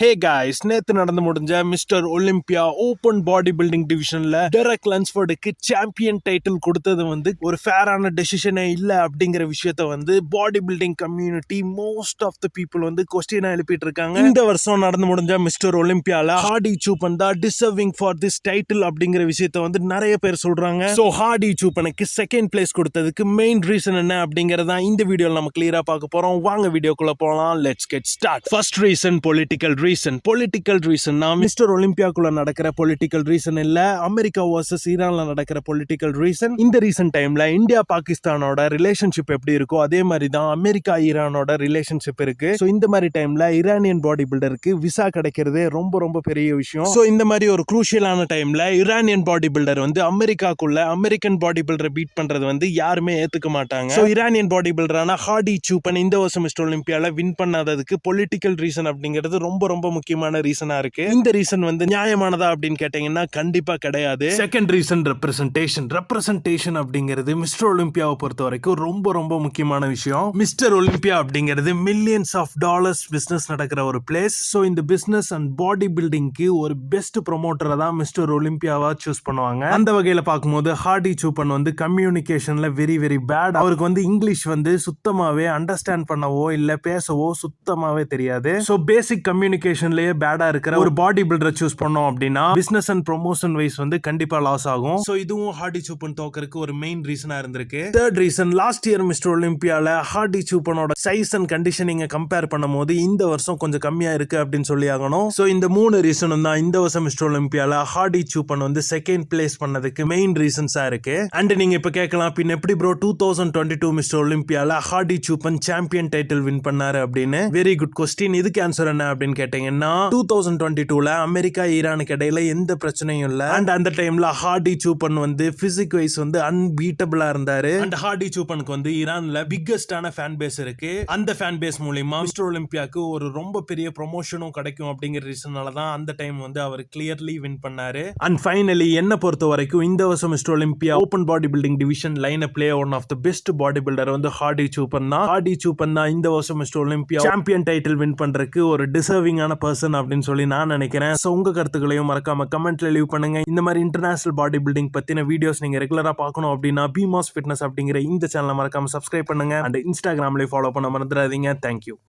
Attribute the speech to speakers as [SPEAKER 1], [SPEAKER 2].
[SPEAKER 1] Hey guys, நேத்து நடந்து முடிஞ்ச மிஸ்டர் ஒலிம்பியா ஓபன் பாடி பில்டிங் டிவிஷன்ல டெரக் லன்ஸ்ஃபோர்டுக்கு சாம்பியன் டைட்டில் கொடுத்தது வந்து ஒரு ஃபேரான டெசிஷனே இல்ல அப்படிங்கிற விஷயத்த வந்து body building community most of the people வந்து கொஸ்டினா எழுப்பிட்டு இருக்காங்க. இந்த வருஷம் நடந்து முடிஞ்ச மிஸ்டர் ஒலிம்பியால ஹார்டி சூப்பன் தான் டிசர்விங் ஃபார் திஸ் டைட்டில் அப்படிங்கிற விஷயத்த வந்து நிறைய பேர் சொல்றாங்க. சோ ஹார்டி சூப்பனுக்கு செகண்ட் பிளேஸ் கொடுத்ததுக்கு மெயின் ரீசன் என்ன அப்படிங்கறத இந்த வீடியோல நம்ம கிளியரா பார்க்க போறோம். வாங்க வீடியோக்குள்ள போலாம். Let's get start. First reason political reason mister ஒலிம்பியாக்குள்ள நடக்கிற பொலிட்டிக்கல் ரீசன் இல்ல, அமெரிக்கா வர்சஸ் ஈரான்ல நடக்கிற பொலிட்டிக்கல் ரீசன். இந்த ரீசன் டைம்ல இந்தியா பாகிஸ்தானோட ரிலேஷன்ஷிப் எப்படி இருக்கோ அதே மாதிரி தான் அமெரிக்கா ஈரானோட ரிலேஷன்ஷிப் இருக்கு. சோ இந்த மாதிரி டைம்ல ஈரானியன் பாடி பில்டருக்கு விசா கிடைக்கிறதே ரொம்ப ரொம்ப பெரிய விஷயம். சோ இந்த மாதிரி ஒரு குரூஷியலான டைம்ல ஈரானியன் பாடி பில்டர் வந்து அமெரிக்காக்குள்ள அமெரிக்கன் பாடி பில்டரை பீட் பண்றது வந்து யாருமே ஏத்துக்க மாட்டாங்க. சோ ஈரானியன் பாடி பில்டரான ஹார்டி சூப்பன் இந்த வருஷம் மிஸ்டர் ஒலிம்பியால வின் பண்ணாததுக்கு பொலிட்டிக்கல் ரீசன் அப்படிங்கிறது ரொம்ப ரொம்ப முக்கியமான ரீசனா இருக்கு. இந்த ரீசன் வந்து நியாயமானதா அப்படின்னு கேட்டீங்கன்னா கண்டிப்பா கிடையாது. செகண்ட் ரீசன் ரெப்ரசன்டேஷன் அப்படிங்கிறது மிஸ்டர் ஒலிம்பியாவை பொறுத்த வரைக்கும் ரொம்ப ரொம்ப முக்கியமான விஷயம். மிஸ்டர் ஒலிம்பியா அப்படிங்கிறது மில்லியன்ஸ் ஆஃப் டாலர்ஸ் பிசினஸ் நடக்கிற ஒரு பிளேஸ். சோ இந்த பிசினஸ் அண்ட் பாடி பில்டிங்க்கு ஒரு பெஸ்ட் ப்ரொமோட்டரை தான் மிஸ்டர் ஒலிம்பியாவா சூஸ் பண்ணுவாங்க. அந்த வகையில பார்க்கும்போது ஹார்டி சூப்பன் வந்து கம்யூனிகேஷன்ல வெரி வெரி பேட். அவருக்கு வந்து இங்கிலீஷ் வந்து சுத்தமாவே அண்டர்ஸ்டாண்ட் பண்ணவோ இல்ல பேசவோ சுத்தமாவே தெரியாது. சோ பேசிக் கம்யூனிகேஷன்லயே பேடா இருக்கிற ஒரு பாடி பில்டரை சூஸ் பண்ணோம் அப்படின்னா பிசினஸ் அண்ட் ப்ரொமோஷன் வைஸ் வந்து கண்டிப்பா லாஸ் ஆகும். சோ இதுவும் ஹார்டி சூப்பன் தோக்கறதுக்கு ஒரு மெயின் ரீசனா இருந்திருக்கு. Third reason, last year mister ஒலிம்பியால ஹார்டி சூப்பனோட சைஸ் அண்ட் கண்டிஷனிங்க கம்பேர் பண்ணும்போது இந்த வருஷம் கொஞ்சம் கம்மியா இருக்கு அப்படின்னு சொல்லி ஆகணும். சோ இந்த மூணு ரீசனும் தான் இந்த வருஷம் மிஸ்டர் ஒலிம்பியால ஹார்டி சூப்பன் வந்து செகண்ட் பிளேஸ் பண்ணதுக்கு மெயின் ரீசன்ஸா இருக்கு. அண்ட் நீங்க இப்ப கேட்கலாம், பின் எப்படி ப்ரோ 2022 மிஸ்டர் ஒலிம்பியால Hardy Choopan champion title win பண்ணாரு அப்படின்னு? Very good question. இதுக்கு ஆன்சர் என்ன அப்படின்னு கேட்டீங்கன்னா 2022ல அமெரிக்கா ஈரானுக்கு இடையில எந்த பிரச்சனையும் இல்ல. அண்ட் அந்த டைம்ல ஹார்டி சூப்பன் வந்து பிசிக் வைஸ் வந்து அன்பீட்டபிளா இருந்தாரு. அண்ட் ஹார்டி சூப்பனுக்கு வந்து ஈரான்ல பிக்கஸ்டான ஃபேன் பேஸ் இருக்கு. அந்த ஃபேன் பேஸ் மூலமா மிஸ்டர் ஒலிம்பியாக்கு ஒரு ரொம்ப பெரிய ப்ரொமோஷனும் கிடைக்கும் அப்படிங்கிற ரீசனால தான் அந்த டைம் வந்து அவர் கிளியர்லி வின் பண்ணாரு. அண்ட் ஃபைனலி என்ன பொறுத்த வரைக்கும் இந்த வருஷம் Mr Olympia open body building division line play one of the best bodybuilder வந்து ஹார்டி சூப்பன் தான். ஹார்டி சூப்பன் தான் இந்த வருஷம் Mr Olympia champion title win பண்றதுக்கு ஒரு டிசர்விங்கான பர்சன் அப்படின்னு சொல்லி நான் நினைக்கிறேன். சோ உங்க கருத்துக்களையும் மறக்காம கமெண்ட்ல லீவ் பண்ணுங்க. இந்த மாதிரி இன்டர்நேஷனல் பாடி பில்டிங் பத்தின வீடியோஸ் நீங்க ரெகுலரா பார்க்கணும் அப்படின்னா பிமாஸ் ஃபிட்னஸ் அப்படிங்கிற இந்த சேனலை மறக்காம சப்ஸ்கிரைப் பண்ணுங்க. அண்ட் இன்ஸ்டாகிராம்லயே ஃபாலோ பண்ண மறந்துடாதீங்க. தேங்க்யூ.